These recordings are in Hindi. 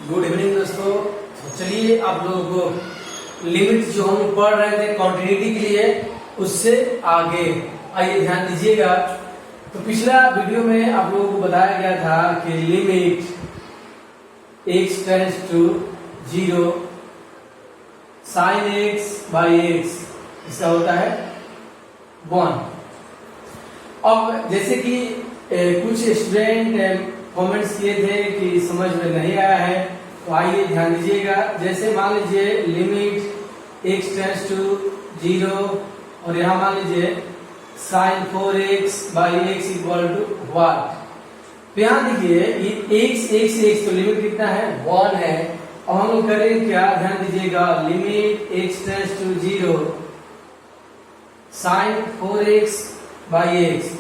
गुड इवनिंग दोस्तों। तो चलिए आप लोगों को लिमिट जो हम पढ़ रहे थे कॉन्टिन्यूटी के लिए उससे आगे आइए ध्यान दीजिएगा। तो पिछला वीडियो में आप लोगों को बताया गया था कि limit x tends to 0 sin x by x इसका होता है 1। अब जैसे कि कुछ स्टूडेंट कमेंट्स किए थे कि समझ में नहीं आया है, तो आइए ध्यान दीजिएगा। जैसे मान लीजिए लिमिट x टेंड्स टू 0 और यहाँ मान लीजिए sin 4x by x equal to what. तो यहाँ देखिए ये x तो लिमिट कितना है 1 है। अब हम लोग करें क्या, ध्यान दीजिएगा। Limit x tends to 0 sin 4x by x,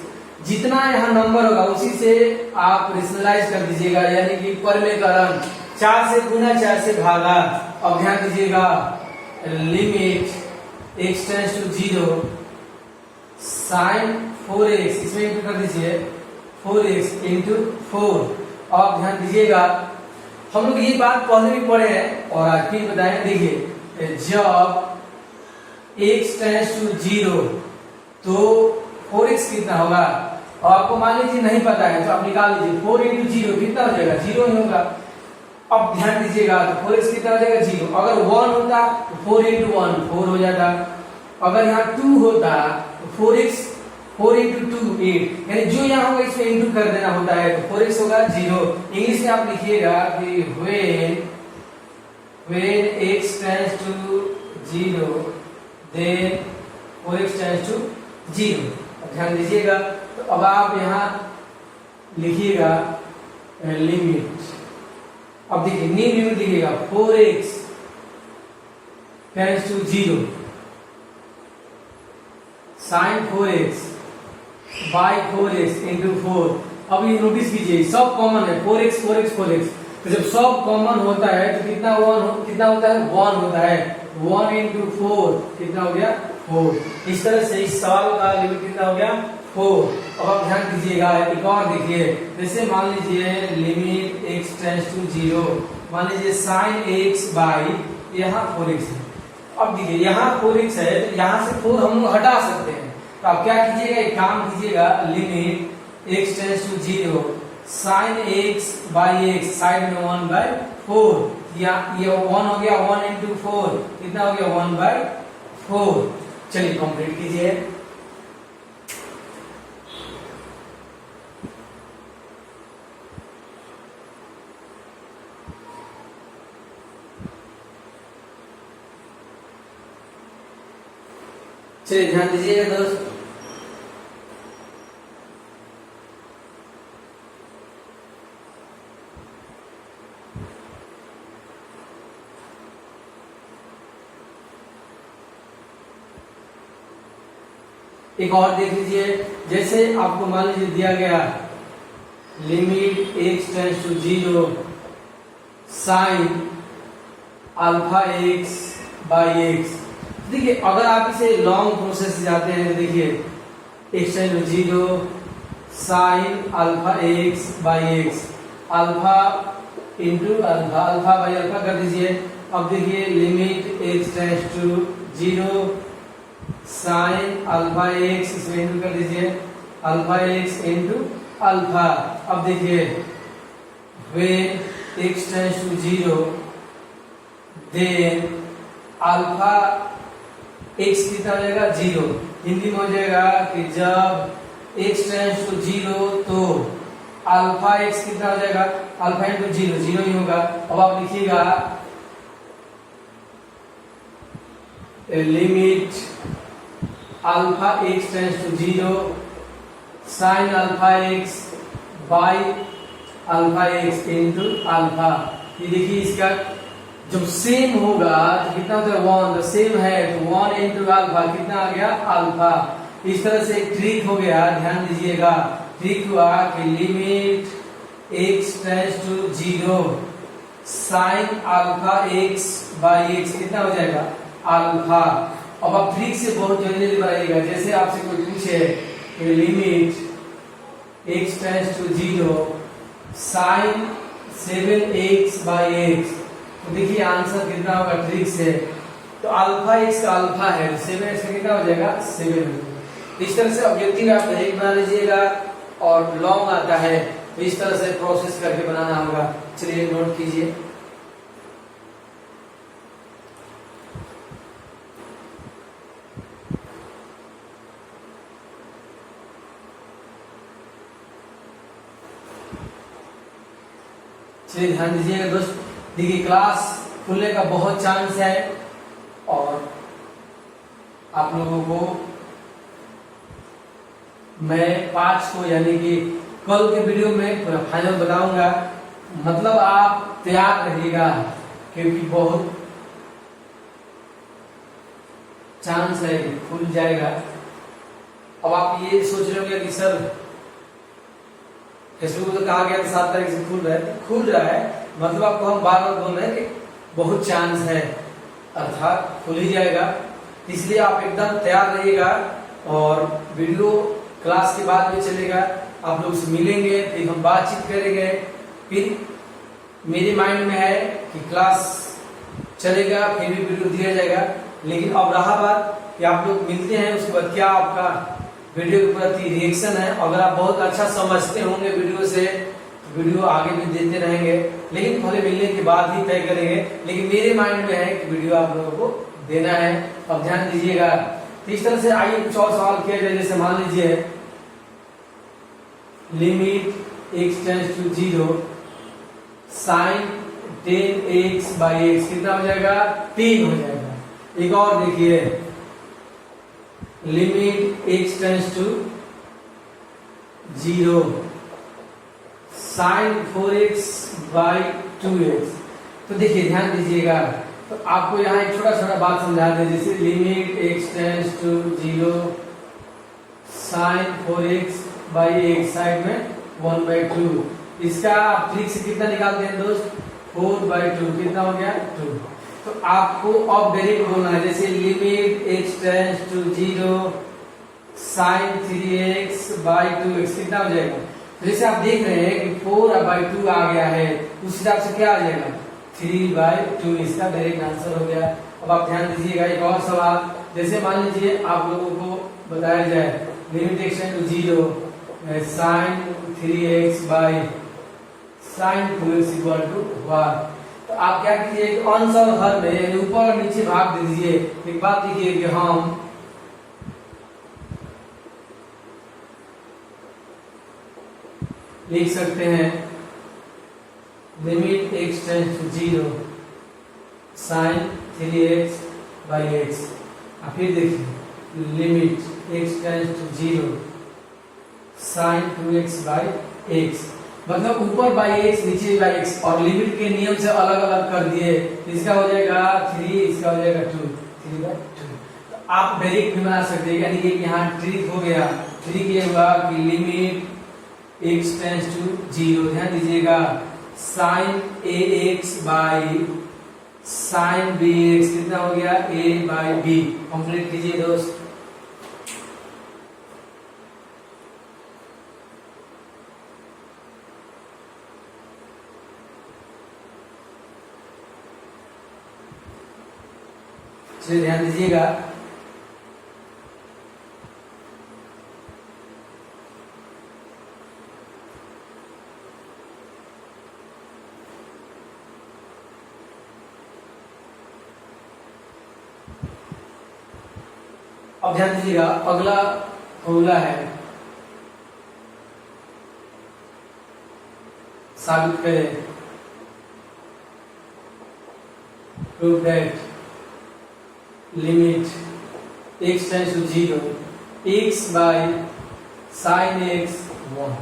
जितना यहाँ नंबर होगा उसी से आप रेशनलाइज कर दीजिएगा, यानी कि परमेकरण 4 से गुना 4 से भागा। अब ध्यान दीजिएगा limit x tends to 0 sin 4x, इसमें इंटू कर दीजिए 4x इंटू 4। अब ध्यान दीजिएगा हम लोग ये बात पहले भी पढ़े हैं और आज फिर बताएं। देखिए जब x टेंड्स टू 0 तो 4x कितना होगा, और आपको मान लीजिए नहीं पता है तो आप निकाल लीजिए 4 इंटू 0 कितना हो जाएगा, 0 ही होगा। अब ध्यान दीजिएगा तो 4x कितना हो जाएगा 0। अगर 1 होता तो 4 इंटू 1 4 हो जाता। अगर यहाँ 2 होता तो 4 इंटू 2 8, यानी जो यहाँ होगा इसमें इंटू कर देना होता है, तो 4x होगा 0। इंग्लिश में आप लिखिएगा कि when x tends to 0 then 4x tends to 0। ध्यान दीजिएगा। तो अब आप यहाँ लिखिएगा लिमिट। अब देखिए न्यू लिमिट लिखिएगा 4x tends to 0 sin 4x by 4x into 4। अब ये नोटिस कीजिए सब कॉमन है 4x। तो जब सब कॉमन होता है तो कितना होता है 1 होता है। 1 इंटू 4 कितना हो गया 4। इस तरह से इस सवाल का लिमिट कितना हो गया 4। अब आप ध्यान दीजिएगा एक और देखिए। जैसे मान लीजिए लिमिट x टेंड्स टू 0, मान लीजिए sin x बाई यहाँ 4x है। अब देखिए यहाँ 4x है तो यहाँ से 4 हम लोग हटा सकते हैं। तो आप क्या कीजिएगा, एक काम कीजिएगा limit x tends to 0 sin x by x, side में 1 बाई 4। या ये 1 हो गया 1 इंटू 4 कितना हो गया 1 बाई 4। चलिए कंप्लीट कीजिए। चलिए ध्यान दीजिएगा दोस्त। एक और देख लीजिए। जैसे आपको मान लीजिए दिया गया limit x tends to 0 sin alpha x by x। देखिए अगर आप इसे लॉन्ग प्रोसेस से जाते हैं तो देखिए x tends to 0 sin alpha x by x, alpha into alpha by alpha कर दीजिए। अब देखिए limit x tends to 0 sin alpha x, इसमें इंटू कर दीजिए अल्फा x इंटू अल्फा। अब देखिए when x tends to 0 then alpha x कितना हो जाएगा 0। हिंदी में हो जाएगा कि जब x tends to 0 तो अल्फा x कितना हो जाएगा, अल्फा इंटू 0 ही होगा। अब आप लिखिएगा limit alpha x tends to 0 sin alpha x by alpha x into alpha. ये देखिए इसका जब सेम होगा तो कितना होता है 1, तो सेम है तो 1 इंटू अल्फा कितना आ गया अल्फा। इस तरह से एक ट्रिक हो गया, ध्यान दीजिएगा। ट्रिक हुआ कि limit x tends to 0 sin alpha x by x कितना हो जाएगा अल्फा। अब आप ट्रिक से बहुत जल्दी बनाइएगा। जैसे आपसे कोई पूछे कि limit x tends to 0 sin 7x/x। तो देखिए आंसर कितना होगा, ट्रिक से तो अल्फा x का अल्फा है 7x का कितना हो जाएगा 7। इस तरह से ऑब्जेक्टिव आप डायरेक्ट बना लीजिएगा और लॉन्ग आता है तो इस तरह से प्रोसेस करके बनाना होगा। चलिए नोट कीजिए। चलिए ध्यान दीजिएगा दोस्त, देखिए क्लास खुलने का बहुत चांस है और आप लोगों को मैं 5 को यानी कि कल के वीडियो में पूरा फाइनल बताऊंगा। मतलब आप तैयार रहिएगा क्योंकि बहुत चांस है कि खुल जाएगा। अब आप ये सोच रहे होंगे कि सर फेसबुक तो कहा गया 7 तारीख से खुल रहा है, तो खुल रहा है मतलब आपको हम बार बार बोल रहे हैं कि बहुत चांस है अर्थात खुल ही जाएगा। इसलिए आप एकदम तैयार रहिएगा और वीडियो क्लास के बाद में चलेगा, आप लोग से मिलेंगे, फिर हम बातचीत करेंगे। फिर मेरे माइंड में है कि क्लास चलेगा फिर भी वीडियो दिया जाएगा, लेकिन अब रहा बात कि आप लोग मिलते हैं उसके बाद क्या आपका वीडियो के प्रति रिएक्शन है। अगर आप बहुत अच्छा समझते होंगे वीडियो से तो वीडियो आगे भी देते रहेंगे, लेकिन पहले मिलने के बाद ही तय करेंगे। लेकिन मेरे माइंड में है कि वीडियो आप लोगों को देना है। अब ध्यान दीजिएगा, तो इस तरह से आइए कुछ और सवाल किया जाए। जैसे मान लीजिए limit x tends to 0 sine 10x/x कितना हो जाएगा 3 हो जाएगा। एक और देखिए limit x tends to 0 sine 4x/2x। तो देखिए ध्यान दीजिएगा, तो आपको यहाँ एक छोटा छोटा बात समझा दे। जैसे limit x tends to 0 sine 4x/x side में 1/2। इसका आप ट्रिक से कितना निकालते हैं दोस्त 4/2 कितना हो गया 2। तो आपको अब डायरेक्ट बोलना है। जैसे limit x tends to 0 sine 3x/2x कितना हो जाएगा। तो जैसे आप देख रहे हैं कि 4/2 आ गया है, उस हिसाब से क्या आ जाएगा 3/2। इसका डायरेक्ट आंसर हो गया। अब आप ध्यान दीजिएगा एक और सवाल। जैसे मान लीजिए आप लोगों को बताया जाए limit x tends to 0 sine 3x sine 2x equal to 1। तो आप क्या कीजिए अंश और हर में यानी ऊपर और नीचे भाग दे दीजिए। एक बात देखिए कि हम लिख सकते हैं limit x tends to 0 sine 3x/x। फिर देखिए limit x tends to 0 sine 2x/x। मतलब ऊपर बाई x नीचे बाई x और लिमिट के नियम से अलग अलग कर दिए। इसका हो जाएगा 3, इसका हो जाएगा 2, 3/2। तो आप डायरेक्ट भी बना सकते हैं, यानी कि यहाँ ट्रिक हो गया। ट्रिक ये हुआ कि लिमिट x टेंड्स टू 0 ध्यान दीजिएगा sine ax by sine bx कितना हो गया a/b। कंप्लीट कीजिए दोस्त। चलिए ध्यान दीजिएगा, अब ध्यान दीजिएगा अगला फॉर्मूला है साबित करें prove that limit x tends to 0 x/sin x 1।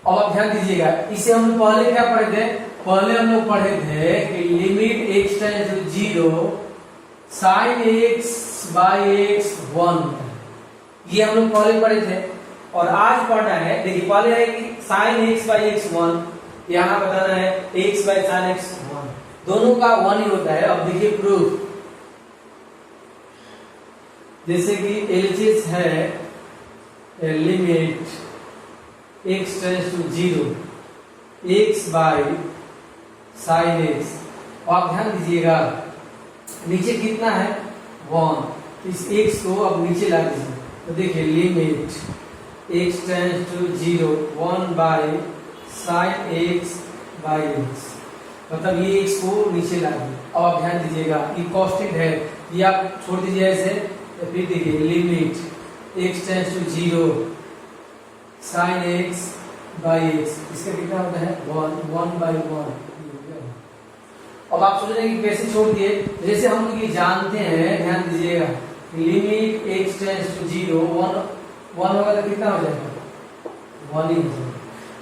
अब आप ध्यान दीजिएगा, इसे हम पहले क्या पढ़े थे, पहले हम लोग पढ़े थे कि limit x tends to 0 sin x/x 1। ये हम लोग पहले पढ़े थे और आज पढ़ना है। देखिए पहले है कि sin x/x 1, यहाँ बताना है x/sin x 1, दोनों का 1 ही होता है। अब देखिए प्रूफ, जैसे कि एलएचएस है limit x tends to 0 x by sine x. और ध्यान दीजिएगा नीचे कितना है 1, इस x को अब नीचे ला दीजिए तो देखिए limit x tends to 0 1 by sine x by x, मतलब ये x को नीचे ला दिए। अब आप ध्यान दीजिएगा ये कांस्टेंट है, ये आप छोड़ दीजिए ऐसे, तो फिर देखिए limit x tends to 0 sine x by x, इसका कितना होता है 1 बाई 1। अब आप सोच रहे हैं कि कैसे छोड़ दिए, जैसे हम लोग ये जानते हैं, ध्यान दीजिएगा लिमिट x टेंड्स टू 0 1 होगा तो कितना हो जाएगा 1 ही हो जाएगा,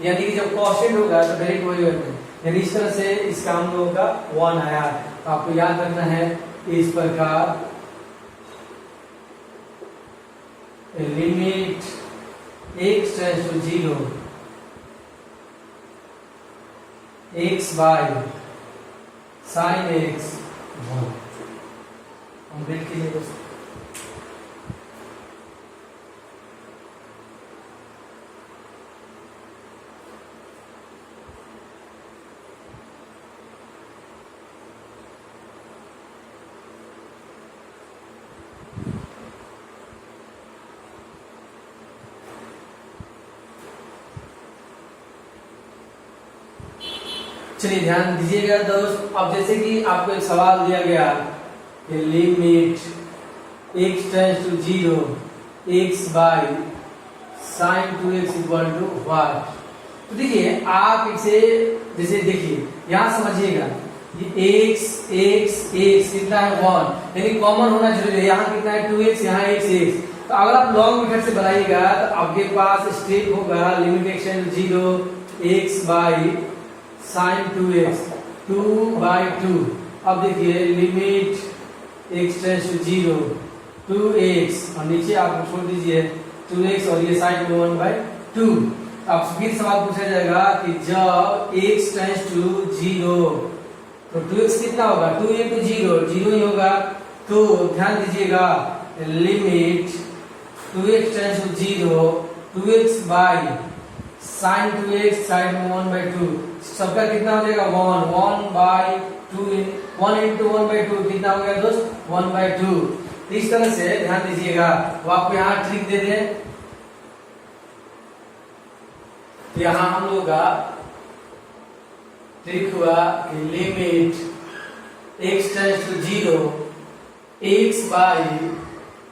यानी कि जब कांस्टेंट होगा तो डायरेक्ट वही होता है, यानी इस तरह से इसका हम लोगों का 1 आया। तो आपको याद रखना है इस प्रकार limit x tends to 0 x by sine x 1। हम बिल्ड कीजिए दोस्तों, चलिए ध्यान दीजिएगा दोस्त। अब जैसे कि आपको एक सवाल दिया गया कि limit x tends to 0 x by sine 2x equal to what. तो देखिए आप इसे जैसे देखिए यहाँ समझिएगा ये x कितना है 1, यानी कॉमन होना जरूरी है। यहाँ कितना है 2x, यहाँ x। तो अगर आप लॉन्ग मेथड से बनाइएगा तो आपके पास स्टेप होगा limit x tends to 0 x by sine 2x 2 by 2। अब देखिए limit x tends to 0 2x और नीचे आप छोड़ दीजिए 2x और ये साइन 1 बाई 2। अब फिर सवाल पूछा जाएगा कि जब x टेंड्स टू 0 तो 2x कितना होगा 2 into 0 ही होगा। तो ध्यान दीजिएगा limit 2x tends to 0 2x by sine 2x sine 1 by 2, सबका कितना हो जाएगा 1 बाई 2 1 into 1 बाई 2 कितना हो गया दोस्त 1 बाई 2। इस तरह से ध्यान दीजिएगा। वो आपको यहाँ ट्रिक दे दे, तो यहाँ हम लोग का ट्रिक हुआ कि limit x tends to 0 x by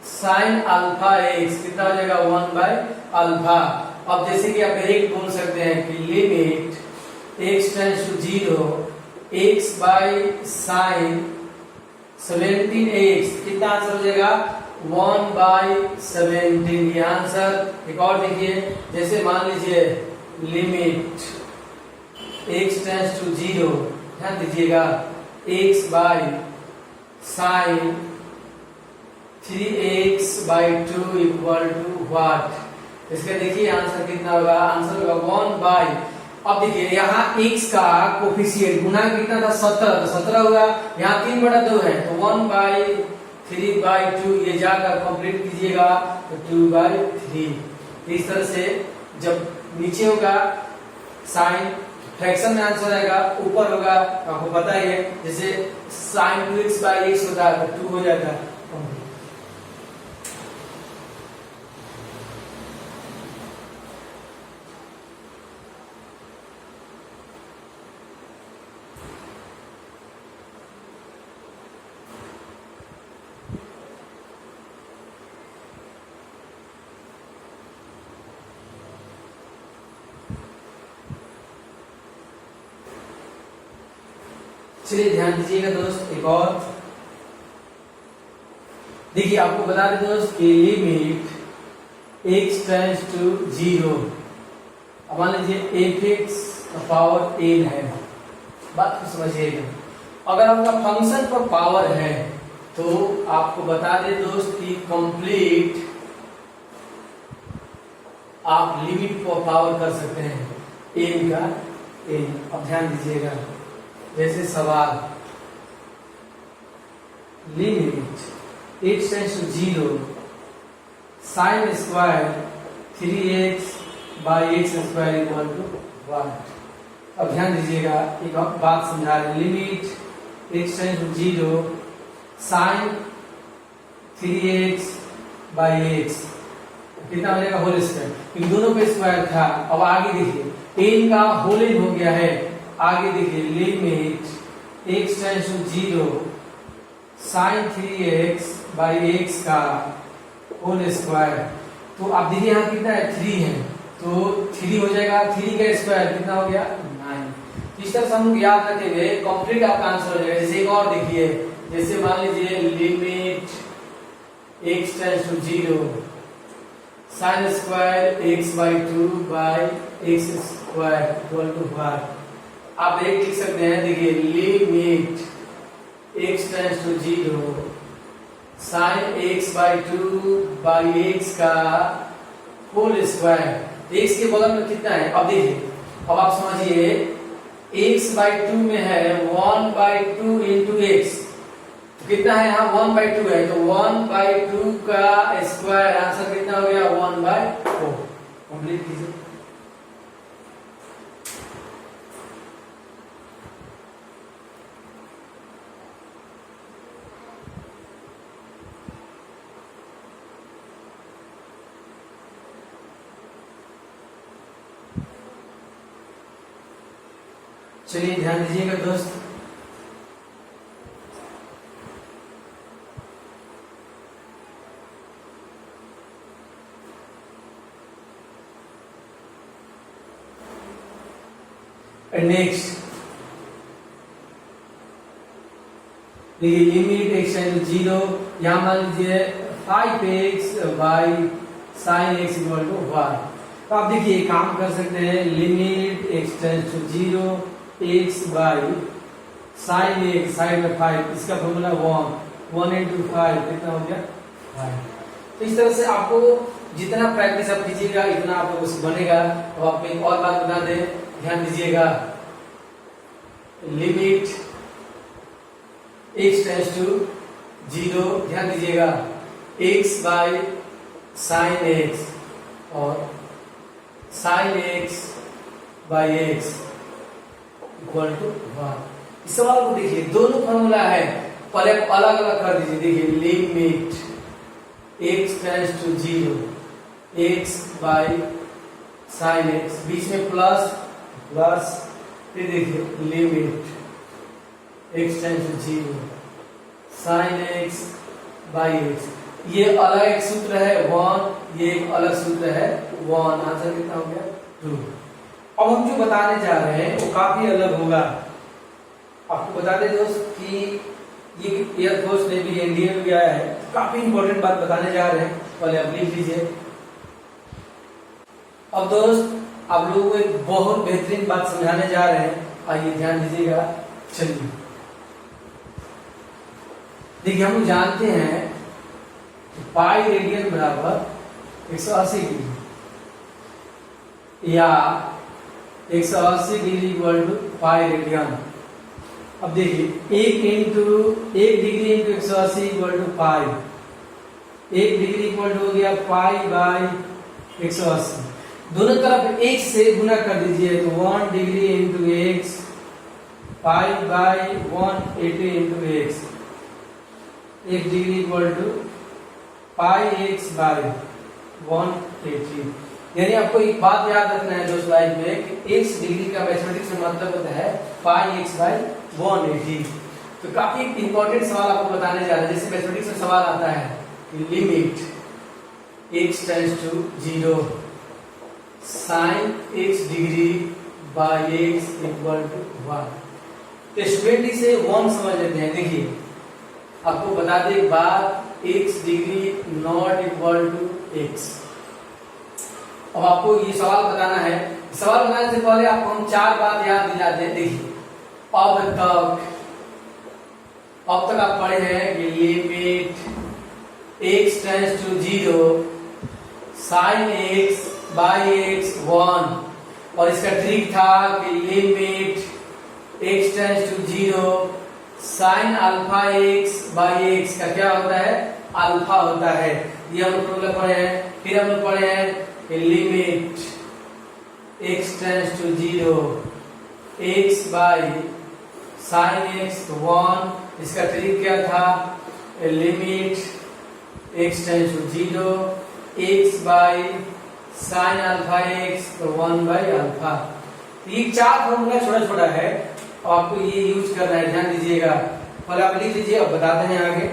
sine alpha x कितना हो जाएगा 1 बाई अल्फा। अब जैसे कि आप डायरेक्ट बोल सकते हैं कि limit x tends to 0 x by sine 17x कितना आंसर हो जाएगा 1 बाई 17। ये आंसर। एक और देखिए, जैसे मान लीजिए लिमिट x टेंड्स टू 0, ध्यान दीजिएगा x by sine 3x by 2 equal to what. इसका देखिए आंसर कितना होगा, आंसर होगा 1 बाई। अब देखिए यहाँ x का कोफिशिएंट गुना कितना था 17, तो 17 होगा, यहाँ 3/2 है तो 1 बाई 3 बाई 2, ये जाकर कंप्लीट कीजिएगा तो 2 बाई 3। इस तरह से जब नीचे होगा साइन फ्रैक्शन में आंसर आएगा, ऊपर होगा आपको पता ही है जैसे साइन 2x बाई x होता है तो 2 हो जाता है। चलिए ध्यान दीजिएगा दोस्त। एक और देखिए, आपको बता दें दोस्त कि लिमिट x टेंड्स टू 0, अब मान लीजिए fx का पावर n है। बात को समझिएगा, अगर आपका फंक्शन पर पावर है तो आपको बता दें दोस्त कि कंप्लीट आप लिमिट को पावर कर सकते हैं n का n। अब ध्यान दीजिएगा, जैसे सवाल limit x tends to 0 sine square 3x by x square equal to 1। अब ध्यान दीजिएगा, एक और बात समझा रहे हैं, limit x tends to 0 sine 3x by x कितना हो जाएगा होल स्क्वायर, इन दोनों पे स्क्वायर था। अब आगे देखिए n का होल इन हो गया है, आगे देखिए limit x tends to 0 sine 3x by x का होल स्क्वायर। तो आप देखिए यहाँ कितना है 3 है, तो 3 हो जाएगा, 3 का स्क्वायर कितना हो गया 9। इस तरह से हम याद रखेंगे, कंप्लीट आपका आंसर हो जाएगा। जैसे एक और देखिए, जैसे मान लीजिए limit x tends to 0 sine square x by 2 by x square equal to 1। आप एक लिख सकते हैं, देखिए limit x tends to 0 sine x by 2 by x का होल स्क्वायर। x के बगल में कितना है, अब देखिए, अब आप समझिए x बाई 2 में है 1 बाई 2 इंटू एक्स, कितना है यहाँ 1 बाई 2 है, तो 1 बाई 2 का स्क्वायर, आंसर कितना हो गया 1 बाई 4। कंप्लीट कीजिए। चलिए ध्यान दीजिएगा दोस्त, नेक्स्ट देखिए लिमिट x टेंड्स टू 0, यहाँ मान लीजिए 5x by sine x equal to 1। तो आप देखिए काम कर सकते हैं, limit x tends to 0 x by sine x, side में 5, इसका फॉर्मूला 1 इंटू 5 कितना हो गया 5। तो इस तरह से आपको जितना प्रैक्टिस आप कीजिएगा इतना आपको बनेगा। अब आपको एक और बात बता दें, ध्यान दीजिएगा, लिमिट x टेंड्स टू 0, ध्यान दीजिएगा x बाई साइन x और sine x by x equal to 1। इस सवाल को देखिए, दोनों फॉर्मूला है, पहले अलग अलग कर दीजिए। देखिए limit x tends to 0 x by sine x, बीच में प्लस प्लस, फिर देखिए limit x tends to 0 sine x by x, ये अलग एक सूत्र है 1, ये एक अलग सूत्र है 1, आंसर कितना हो गया 2। अब हम जो बताने जा रहे हैं वो काफी अलग होगा। आपको बता दें दोस्त कि ये एयरफोर्स नेवी एनडीए में गया है, काफी इंपॉर्टेंट बात बताने जा रहे हैं, पहले आप लिख लीजिए। अब दोस्त आप लोगों को एक बहुत बेहतरीन बात समझाने जा रहे हैं, आइए ध्यान दीजिएगा। चलिए देखिए, हम जानते हैं कि पाई रेडियन बराबर 180 डिग्री या 180 degree equal to pi radian. अब देखिए 1 degree into 180 equal to pi, 1 degree equal to हो गया पाई बाई 180, दोनों तरफ एक से गुना कर दीजिए, तो 1 degree into x pi by 180 into x, 1 degree equal to pi x by 180। यानी आपको एक बात याद रखना है दोस्त लाइफ में कि x डिग्री का मैथमेटिक्स में मतलब होता है पाई एक्स बाई 180। तो काफी इंपॉर्टेंट सवाल आपको बताने जा रहे हैं। जैसे मैथमेटिक्स में सवाल आता है कि limit x tends to 0 sine x degree by x equal to 1। तो स्टूडेंट इसे 1 समझ लेते हैं। देखिए आपको बता दें एक बात, x degree not equal to x। अब आपको ये सवाल बताना है, सवाल बनाने से पहले आपको हम 4 बात याद दिलाते हैं। देखिए अब तक आप पढ़े हैं कि limit x tends to 0 sine x by x 1, और इसका ट्रिक था कि limit x tends to 0 sine alpha x by x का क्या होता है अल्फा होता है। ये हम लोग पढ़े हैं। फिर हम लोग पढ़े हैं कि limit x tends to 0 x by sine x तो 1। इसका ट्रिक क्या था, limit x tends to 0 x by sine alpha x तो 1 बाई अल्फा। ये 4 फॉर्मूला छोटा छोटा है, आपको ये यूज करना है, ध्यान दीजिएगा। पहले आप लिख लीजिए, अब बताते हैं आगे।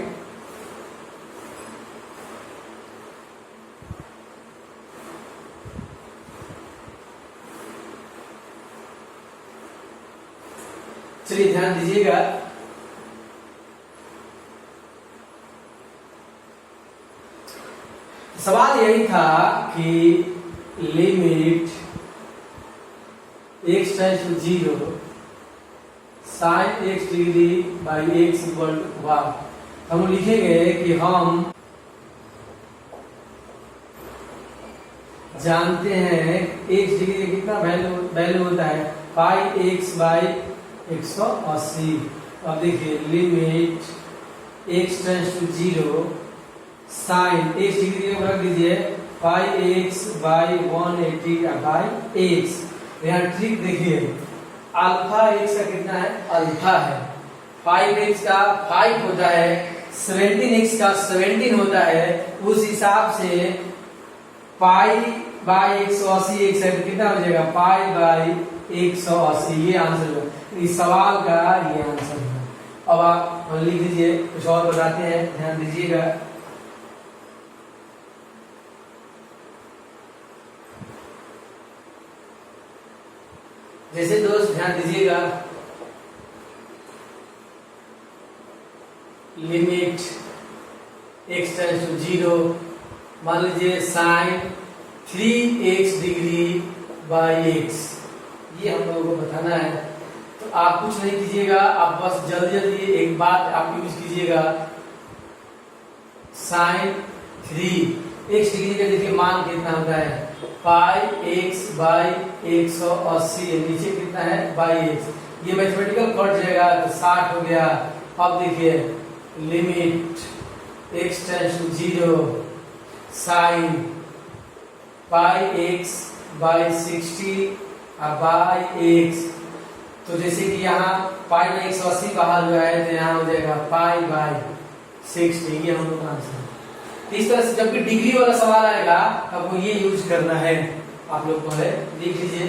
चलिए ध्यान दीजिएगा, सवाल यही था कि limit x tends to 0 sine x degree by x equal to 1। हम लिखेंगे कि हम जानते हैं x डिग्री का कितना वैल्यू होता है, पाई x बाई 180। अब देखिए limit x tends to 0 sine x degree को रख दीजिए pi x by 180 by x। यहाँ ट्रिक देखिए, अल्फा x का कितना है, अल्फा है, 5x का 5 होता है, 17x का 17 होता है। उस हिसाब से पाई बाई 180 एक साइड कितना हो जाएगा, पाई बाई 180। ये आंसर है इस सवाल का, ये आंसर है। अब आप लिख दीजिए, कुछ और बताते हैं, ध्यान दीजिएगा। जैसे दोस्त ध्यान दीजिएगा, लिमिट x टेंस टू 0, मान लीजिए sign 3x degree by x, ये हम लोगों को बताना है। तो आप कुछ नहीं कीजिएगा, आप बस जल्दी जल्दी एक बात आप यूज कीजिएगा, साइन 3x डिग्री का देखिए मान कितना होता है, पाई x बाई 180, नीचे कितना है बाई x। ये मैथमेटिकल कट जाएगा तो 60 हो गया। अब देखिए limit x tends to 0 sine pi x by 60 by x। तो जैसे कि यहाँ पाई में 180 बाहर जो है तो यहाँ हो जाएगा पाई बाई 60। ये हम लोग का आंसर है। इस तरह से जब भी डिग्री वाला सवाल आएगा आपको ये यूज करना है। आप लोग पहले लिख लीजिए,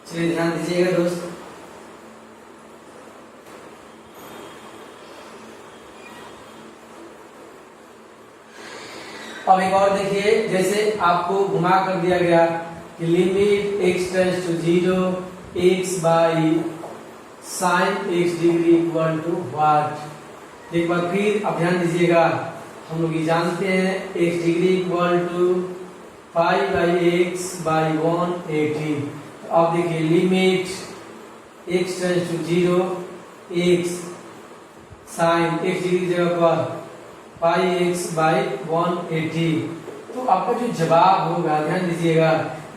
चलिए ध्यान दीजिएगा दोस्त। अब एक और देखिए, जैसे आपको घुमा कर दिया गया कि limit x tends to 0 x by sine x degree equal to what. एक बार फिर आप ध्यान दीजिएगा, हम लोग ये जानते हैं x degree equal to pi by x by 180। तो अब देखिए limit x tends to 0 x sine x degree जगह पर पाई x बाई 180। तो आपका जो जवाब होगा ध्यान दीजिएगा,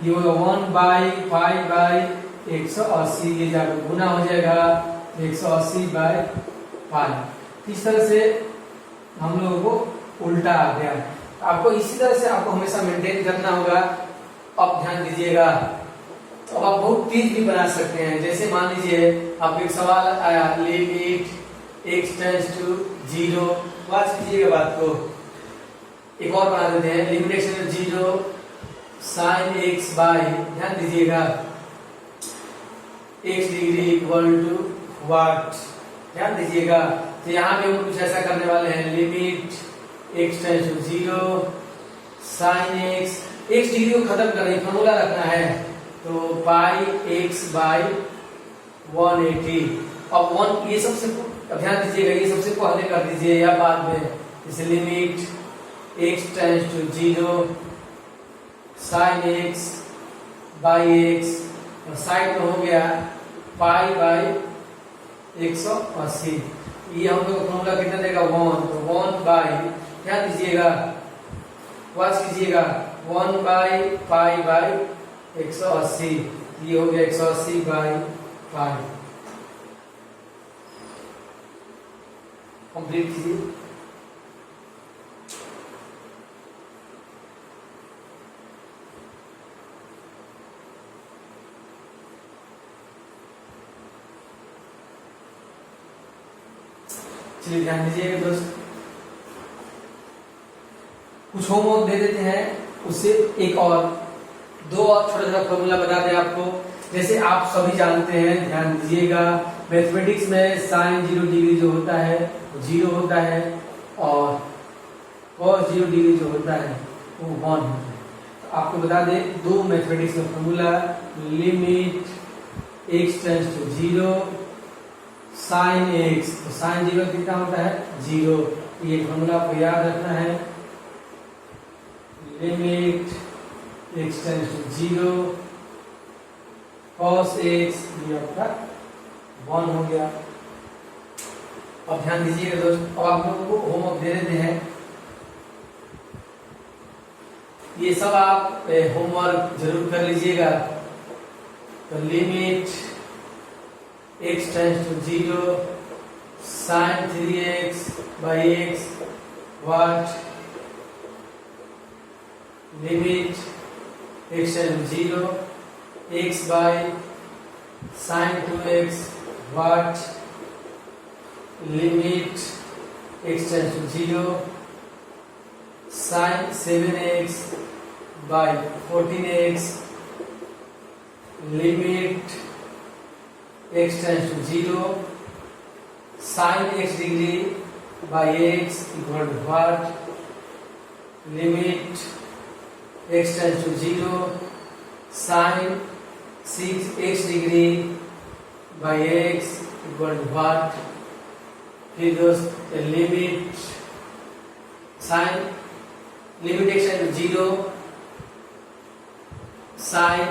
ये होगा 1 बाई पाई बाई 180, ये जाकर गुना हो जाएगा 180 बाई पाई। इस तरह से हम लोगों को उल्टा आ गया। आपको इसी तरह से आपको हमेशा मेंटेन करना होगा। अब ध्यान दीजिएगा, अब आप बहुत तेज भी बना सकते हैं। जैसे मान लीजिए आपको एक सवाल आया, limit x tends to 0, watch कीजिएगा बात को। एक और बना देते हैं, limit x tends to 0 sine x by, ध्यान दीजिएगा, x degree equal to what, ध्यान दीजिएगा। तो यहाँ पे हम कुछ ऐसा करने वाले हैं, limit x tends to 0 sine x degree को खत्म करने फॉर्मूला रखना है, तो पाई x बाई 180। अब 1 ये सबसे ध्यान दीजिएगा, ये सबसे पहले कर दीजिए या बाद में। इसे limit x tends to 0 sine x by x, और साइड में हो गया पाई बाई 180। ये हम लोग फॉर्मूला कितना देगा 1, तो 1 बाई, ध्यान दीजिएगा, वाच कीजिएगा, 1 बाई पाई बाई 180। ये हो गया 180 बाई पाई। कंप्लीट कीजिए। चलिए ध्यान दीजिएगा दोस्त, कुछ होमवर्क दे देते हैं, उससे एक और दो और छोटा छोटा फॉर्मूला बता दें आपको। जैसे आप सभी जानते हैं, ध्यान दीजिएगा, मैथमेटिक्स में साइन 0 डिग्री जो होता है वो 0 होता है और cos 0 डिग्री जो होता है वो 1 होता है। तो आपको बता दें दो मैथमेटिक्स का formula, limit x tends to 0 sine x, तो साइन 0 कितना होता है 0। ये फॉर्मूला आपको याद रखना है, limit x tends to 0 cos x, ये आपका 1 हो गया। अब ध्यान दीजिएगा दोस्त, अब आप लोगों को होमवर्क दे देते हैं, ये सब आप होमवर्क जरूर कर लीजिएगा। तो limit x tends to 0 sin 3x by x what, limit x tends to 0 x by sin 2x what, limit x tends to 0 sin 7x by 14x, limit x tends to 0 sin x degree by x equal to what, limit x tends to 0 sin 6x degree by x equal to what। फिर दोस्त limit sine, limit x tends to 0 sin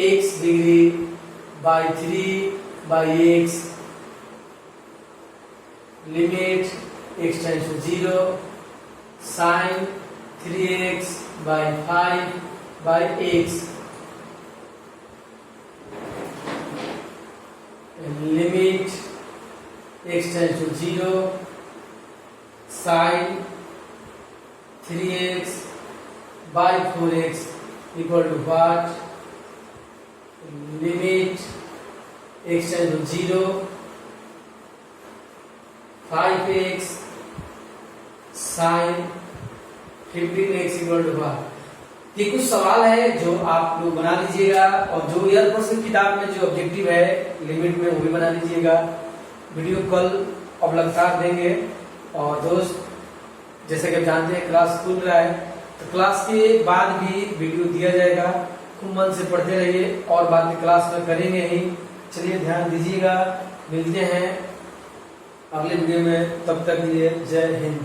x degree by 3 by x, limit x tends to 0 sin 3x by 5 by x, limit x tends to 0 sin 3x by 4x equal to what, limit x tends to 0 5x sin 15x equal to what। ये कुछ सवाल है जो आप लोग बना लीजिएगा, और जो ईयर प्रश्न किताब में जो ऑब्जेक्टिव है लिमिट में वो भी बना लीजिएगा। वीडियो कल अब लगातार देंगे। और दोस्त जैसे कि आप जानते हैं क्लास खुल रहा है, तो क्लास के बाद भी वीडियो दिया जाएगा, खूब मन से पढ़ते रहिए और बाद में क्लास में करेंगे ही। चलिए ध्यान दीजिएगा, मिलते हैं अगले वीडियो में, तब तक के लिए जय हिंद।